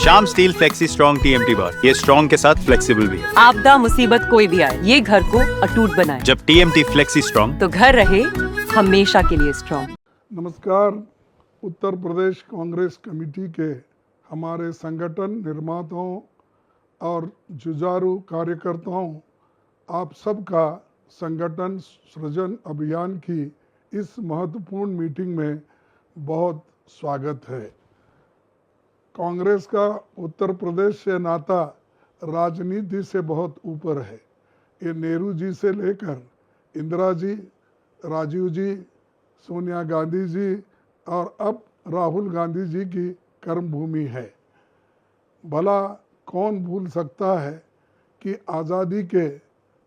Shyam steel flexi strong TMT बार, ये strong के साथ फ्लेक्सिबल भी है। आपदा मुसीबत कोई भी आए, ये घर को अटूट बनाए। जब टीएमटी फ्लेक्सी स्ट्रॉन्ग, तो घर रहे हमेशा के लिए स्ट्रॉन्ग। नमस्कार। उत्तर प्रदेश कांग्रेस कमेटी के हमारे संगठन निर्माताओं और जुझारू कार्यकर्ताओं, आप सबका संगठन सृजन अभियान की इस महत्वपूर्ण मीटिंग में बहुत स्वागत है। कांग्रेस का उत्तर प्रदेश से नाता राजनीति से बहुत ऊपर है। ये नेहरू जी से लेकर इंदिरा जी, राजीव जी, सोनिया गांधी जी और अब राहुल गांधी जी की कर्मभूमि है। भला कौन भूल सकता है कि आज़ादी के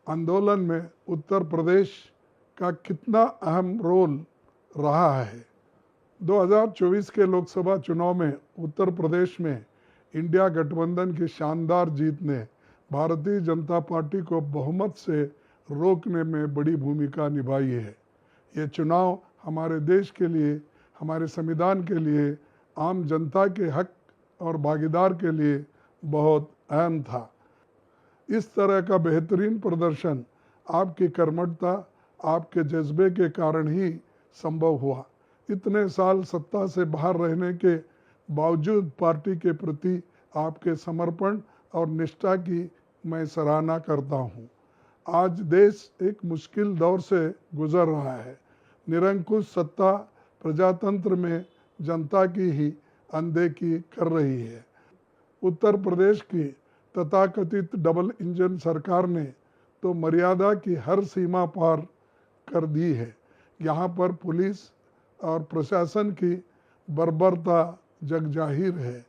आंदोलन में उत्तर प्रदेश का कितना अहम रोल रहा है। 2024 के लोकसभा चुनाव में उत्तर प्रदेश में इंडिया गठबंधन की शानदार जीत ने भारतीय जनता पार्टी को बहुमत से रोकने में बड़ी भूमिका निभाई है। ये चुनाव हमारे देश के लिए, हमारे संविधान के लिए, आम जनता के हक और भागीदार के लिए बहुत अहम था। इस तरह का बेहतरीन प्रदर्शन आपकी कर्मठता, आपके जज्बे के कारण ही संभव हुआ। इतने साल सत्ता से बाहर रहने के बावजूद पार्टी के प्रति आपके समर्पण और निष्ठा की मैं सराहना करता हूं। आज देश एक मुश्किल दौर से गुजर रहा है। निरंकुश सत्ता प्रजातंत्र में जनता की ही अनदेखी कर रही है। उत्तर प्रदेश की तथाकथित डबल इंजन सरकार ने तो मर्यादा की हर सीमा पार कर दी है। यहाँ पर पुलिस और प्रशासन की बर्बरता जगजाहिर है।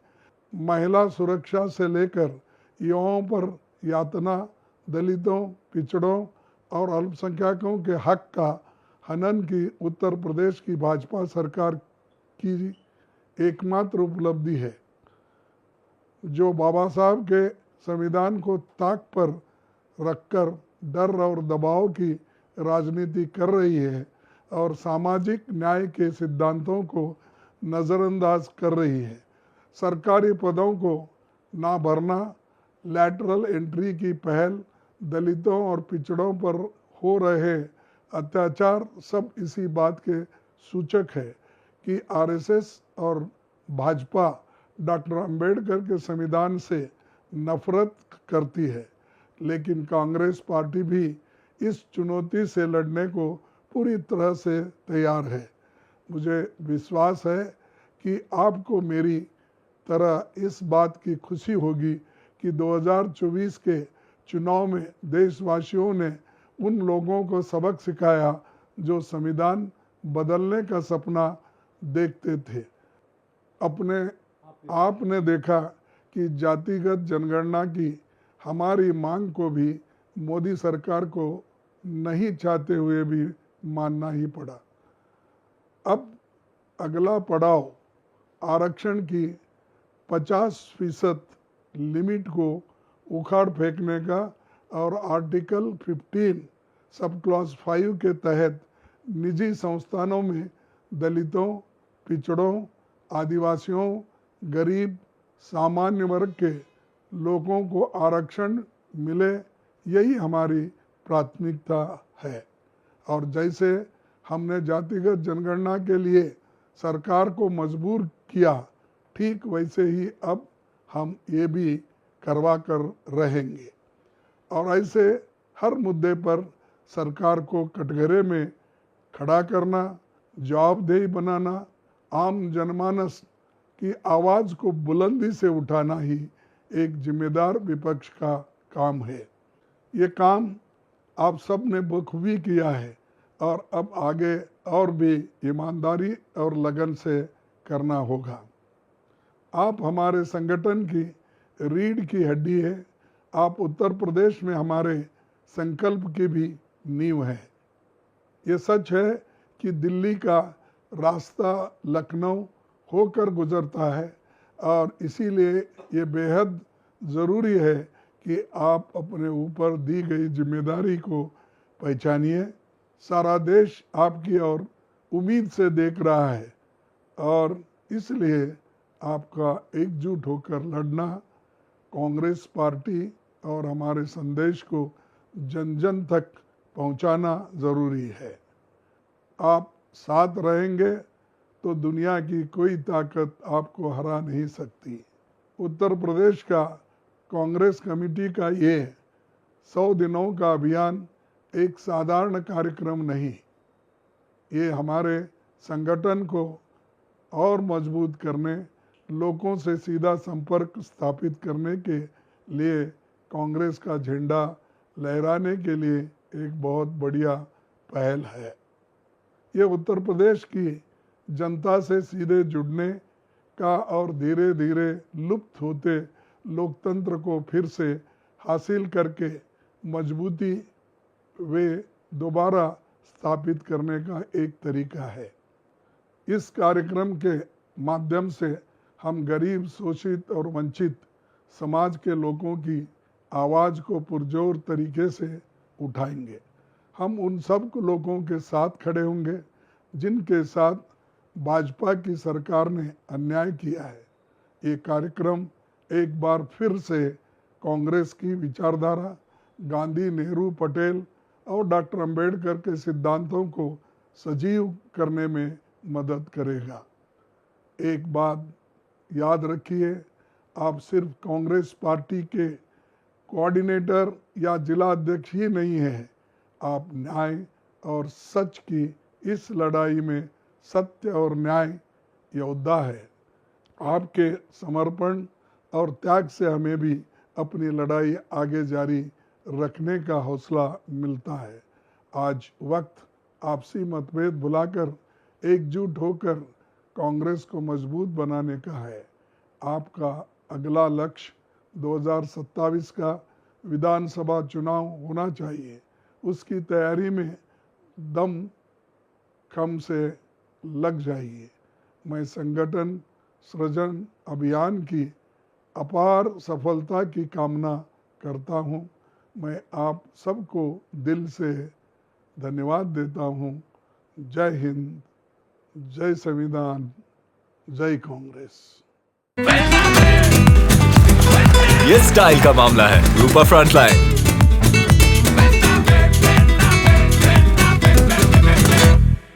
महिला सुरक्षा से लेकर युवाओं पर यातना, दलितों, पिछड़ों और अल्पसंख्यकों के हक का हनन की उत्तर प्रदेश की भाजपा सरकार की एकमात्र उपलब्धि है, जो बाबा साहब के संविधान को ताक पर रखकर डर और दबाव की राजनीति कर रही है और सामाजिक न्याय के सिद्धांतों को नज़रअंदाज कर रही है। सरकारी पदों को ना भरना, लैटरल एंट्री की पहल, दलितों और पिछड़ों पर हो रहे अत्याचार सब इसी बात के सूचक है कि आरएसएस और भाजपा डॉक्टर अंबेडकर के संविधान से नफरत करती है। लेकिन कांग्रेस पार्टी भी इस चुनौती से लड़ने को पूरी तरह से तैयार है। मुझे विश्वास है कि आपको मेरी तरह इस बात की खुशी होगी कि 2024 के चुनाव में देशवासियों ने उन लोगों को सबक सिखाया जो संविधान बदलने का सपना देखते थे। आपने देखा कि जातिगत जनगणना की हमारी मांग को भी मोदी सरकार को नहीं चाहते हुए भी मानना ही पड़ा। अब अगला पड़ाव आरक्षण की 50% लिमिट को उखाड़ फेंकने का और आर्टिकल 15 सब क्लॉज 5 के तहत निजी संस्थानों में दलितों, पिछड़ों, आदिवासियों, गरीब, सामान्य वर्ग के लोगों को आरक्षण मिले, यही हमारी प्राथमिकता है। और जैसे हमने जातिगत जनगणना के लिए सरकार को मजबूर किया, ठीक वैसे ही अब हम ये भी करवा कर रहेंगे। और ऐसे हर मुद्दे पर सरकार को कटघरे में खड़ा करना, जवाबदेही बनाना, आम जनमानस की आवाज़ को बुलंदी से उठाना ही एक जिम्मेदार विपक्ष का काम है। ये काम आप सब ने बखूबी किया है और अब आगे और भी ईमानदारी और लगन से करना होगा। आप हमारे संगठन की रीढ़ की हड्डी है। आप उत्तर प्रदेश में हमारे संकल्प की भी नींव है। ये सच है कि दिल्ली का रास्ता लखनऊ होकर गुजरता है और इसीलिए ये बेहद ज़रूरी है कि आप अपने ऊपर दी गई जिम्मेदारी को पहचानिए। सारा देश आपकी ओर उम्मीद से देख रहा है और इसलिए आपका एकजुट होकर लड़ना, कांग्रेस पार्टी और हमारे संदेश को जन जन तक पहुंचाना ज़रूरी है। आप साथ रहेंगे तो दुनिया की कोई ताकत आपको हरा नहीं सकती। उत्तर प्रदेश का कांग्रेस कमेटी का ये 100 दिनों का अभियान एक साधारण कार्यक्रम नहीं, ये हमारे संगठन को और मजबूत करने, लोगों से सीधा संपर्क स्थापित करने के लिए कांग्रेस का झंडा लहराने के लिए एक बहुत बढ़िया पहल है। ये उत्तर प्रदेश की जनता से सीधे जुड़ने का और धीरे धीरे लुप्त होते लोकतंत्र को फिर से हासिल करके मजबूती वे दोबारा स्थापित करने का एक तरीका है। इस कार्यक्रम के माध्यम से हम गरीब, शोषित और वंचित समाज के लोगों की आवाज़ को पुरजोर तरीके से उठाएंगे। हम उन सब लोगों के साथ खड़े होंगे जिनके साथ भाजपा की सरकार ने अन्याय किया है। ये कार्यक्रम एक बार फिर से कांग्रेस की विचारधारा, गांधी, नेहरू, पटेल और डॉक्टर अंबेडकर के सिद्धांतों को सजीव करने में मदद करेगा। एक बात याद रखिए, आप सिर्फ कांग्रेस पार्टी के कोऑर्डिनेटर या जिला अध्यक्ष ही नहीं हैं, आप न्याय और सच की इस लड़ाई में सत्य और न्याय योद्धा है। आपके समर्पण और त्याग से हमें भी अपनी लड़ाई आगे जारी रखने का हौसला मिलता है। आज वक्त आपसी मतभेद भुलाकर एकजुट होकर कांग्रेस को मजबूत बनाने का है। आपका अगला लक्ष्य 2027 का विधानसभा चुनाव होना चाहिए। उसकी तैयारी में दम खम से लग जाइए। मैं संगठन सृजन अभियान की अपार सफलता की कामना करता हूं। मैं आप सबको दिल से धन्यवाद देता हूं। जय हिंद, जय संविधान, जय कांग्रेस। ये स्टाइल का मामला है। रूपा फ्रंटलाइन।